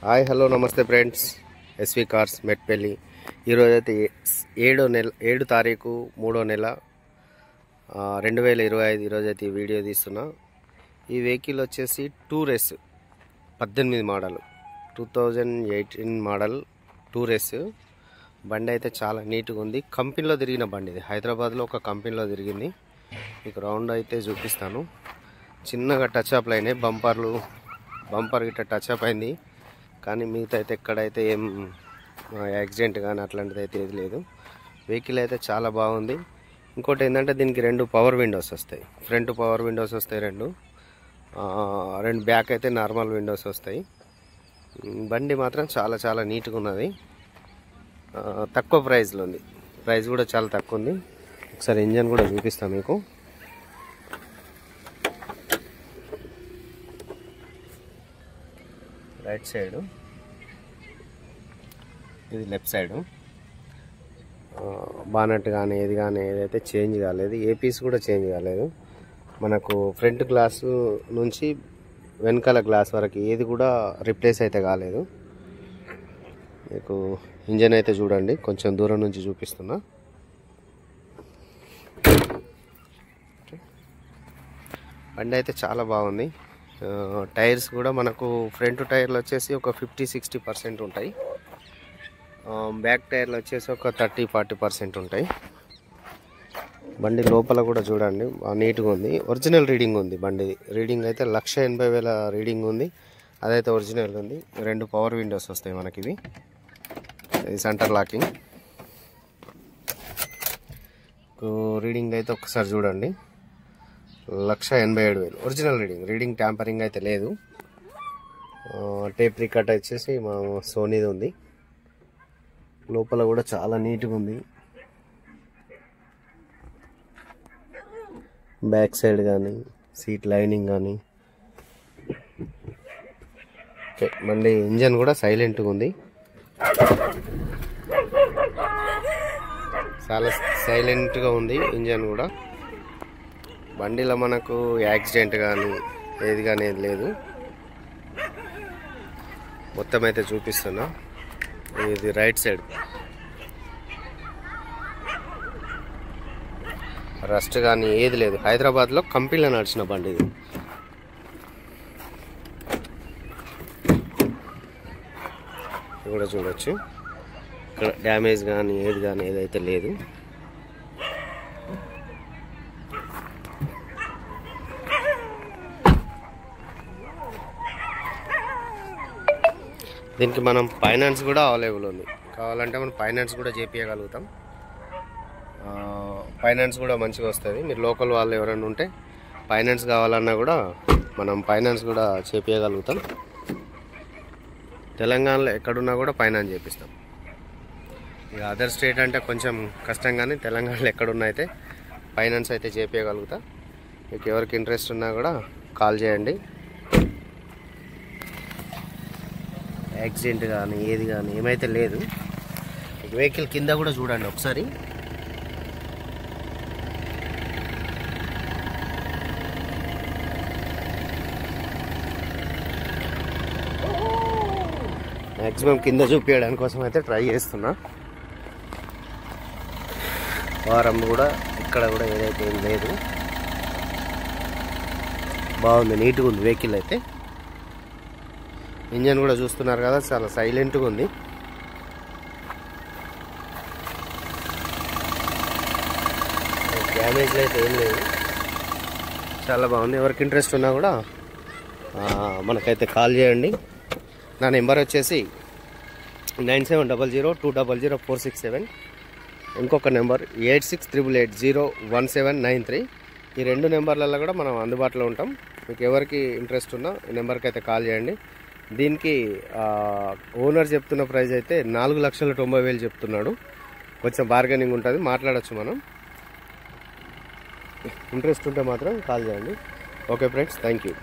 Hi hello నమస్తే friends, SV cars Metpally. ఈరోజు అయితే 7 తారీఖు 3వ నెల 2025. ఈరోజు అయితే ఈ వీడియో తీస్తున్నా. ఈ వెహికల్ వచ్చేసి టూరెస్ 18 మోడల్ 2018 మోడల్ టూరెస్. బండి అయితే చాలా నీట్గా ఉంది. కంపెనీలో తిరిగిన బండి ఇది. హైదరాబాద్లో ఒక కంపెనీలో తిరిగింది. మీకు రౌండ్ అయితే చూపిస్తాను. చిన్నగా టచ్ అప్ అయినాయి. బంపర్ గిట్ట టచ్ అప్ అయింది, కానీ మిగతా అయితే ఎక్కడైతే ఏం యాక్సిడెంట్ కానీ అట్లాంటిది అయితే ఏది లేదు. వెహికల్ అయితే చాలా బాగుంది. ఇంకోటి ఏంటంటే దీనికి 2 పవర్ విండోస్ వస్తాయి. ఫ్రంట్ పవర్ విండోస్ వస్తాయి, రెండు బ్యాక్ అయితే నార్మల్ విండోస్ వస్తాయి. బండి మాత్రం చాలా చాలా నీట్గా ఉన్నది. తక్కువ ప్రైస్లో ఉంది. ప్రైస్ కూడా చాలా తక్కువ ఉంది. ఒకసారి ఇంజన్ కూడా చూపిస్తాను మీకు. రైట్ సైడు, ఇది లెఫ్ట్ సైడు. బానట్ కానీ ఏదైతే చేంజ్ కాలేదు. ఏ పీస్ కూడా చేంజ్ కాలేదు. మనకు ఫ్రంట్ గ్లాసు నుంచి వెనకాల గ్లాస్ వరకు ఏది కూడా రిప్లేస్ అయితే కాలేదు. మీకు ఇంజన్ అయితే చూడండి, కొంచెం దూరం నుంచి చూపిస్తున్నా. బండి అయితే చాలా బాగుంది. టైర్స్ కూడా మనకు ఫ్రంట్ టైర్లు వచ్చేసి ఒక 50-60% ఉంటాయి. బ్యాక్ టైర్లు వచ్చేసి ఒక 30-40% ఉంటాయి. బండి లోపల కూడా చూడండి, నీట్గా ఉంది. ఒరిజినల్ రీడింగ్ ఉంది. బండి రీడింగ్ అయితే 1,80,000 రీడింగ్ ఉంది. అదైతే ఒరిజినల్ ఉంది. 2 పవర్ విండోస్ వస్తాయి మనకి. ఇది సెంటర్ లాకింగ్. రీడింగ్ అయితే ఒకసారి చూడండి, 1,87,000 ఒరిజినల్ రీడింగ్ ట్యాంపరింగ్ అయితే లేదు. టేప్ రికార్డ్ వచ్చేసి మా సోనీది ఉంది. లోపల కూడా చాలా నీట్గా ఉంది. బ్యాక్ సైడ్ కానీ సీట్ లైనింగ్ కానీ. మళ్ళీ ఇంజన్ కూడా సైలెంట్గా ఉంది. చాలా సైలెంట్గా ఉంది ఇంజన్ కూడా. బండిలో మనకు యాక్సిడెంట్ కానీ ఏది లేదు. మొత్తం అయితే చూపిస్తున్నా. ఇది రైట్ సైడ్. రస్ట్ కానీ ఏది లేదు. హైదరాబాద్లో కంపెనీలో నడిచిన బండి ఇది. కూడా చూడొచ్చు. ఇక్కడ డ్యామేజ్ కానీ ఏదైతే లేదు. దీనికి మనం ఫైనాన్స్ కూడా అవైలబుల్ ఉంది. కావాలంటే మనం ఫైనాన్స్ కూడా చేపించగలుగుతాం. ఫైనాన్స్ కూడా మంచిగా వస్తుంది. మీరు లోకల్ వాళ్ళు ఎవరైనా ఉంటే ఫైనాన్స్ కావాలన్నా కూడా మనం ఫైనాన్స్ కూడా చేపించగలుగుతాం. తెలంగాణలో ఎక్కడున్నా కూడా ఫైనాన్స్ చేపిస్తాం. ఇక అదర్ స్టేట్ అంటే కొంచెం కష్టం, కానీ తెలంగాణలో ఎక్కడున్నా అయితే ఫైనాన్స్ అయితే చేపించగలుగుతా. మీకు ఎవరికి ఇంట్రెస్ట్ ఉన్నా కూడా కాల్ చేయండి. యాక్సిడెంట్ కానీ ఏమైతే లేదు. వెహికల్ కింద కూడా చూడండి ఒకసారి. మ్యాక్సిమం కింద చూపించడానికి కోసం అయితే ట్రై చేస్తున్నా. వారం కూడా ఇక్కడ కూడా ఏదైతే ఏం లేదు. బాగుంది, నీట్గా ఉంది వెహికల్ అయితే. ఇంజన్ కూడా చూస్తున్నారు కదా, చాలా సైలెంట్గా ఉంది. డ్యామేజ్లు అయితే ఏం లేదు. చాలా బాగుంది. ఎవరికి ఇంట్రెస్ట్ ఉన్నా కూడా మనకైతే కాల్ చేయండి. నా నెంబర్ వచ్చేసి 9700200467. ఇంకొక నెంబర్ 8688801793. ఈ 2 నెంబర్లలో కూడా మనం అందుబాటులో ఉంటాం. మీకు ఎవరికి ఇంట్రెస్ట్ ఉన్నా ఈ నెంబర్కి అయితే కాల్ చేయండి. దీనికి ఓనర్ చెప్తున్న ప్రైస్ అయితే 4,90,000 చెప్తున్నాడు. కొంచెం బార్గెనింగ్ ఉంటుంది, మాట్లాడచ్చు మనం. ఇంట్రెస్ట్ ఉంటే మాత్రం కాల్ చేయండి. Okay friends, thank you.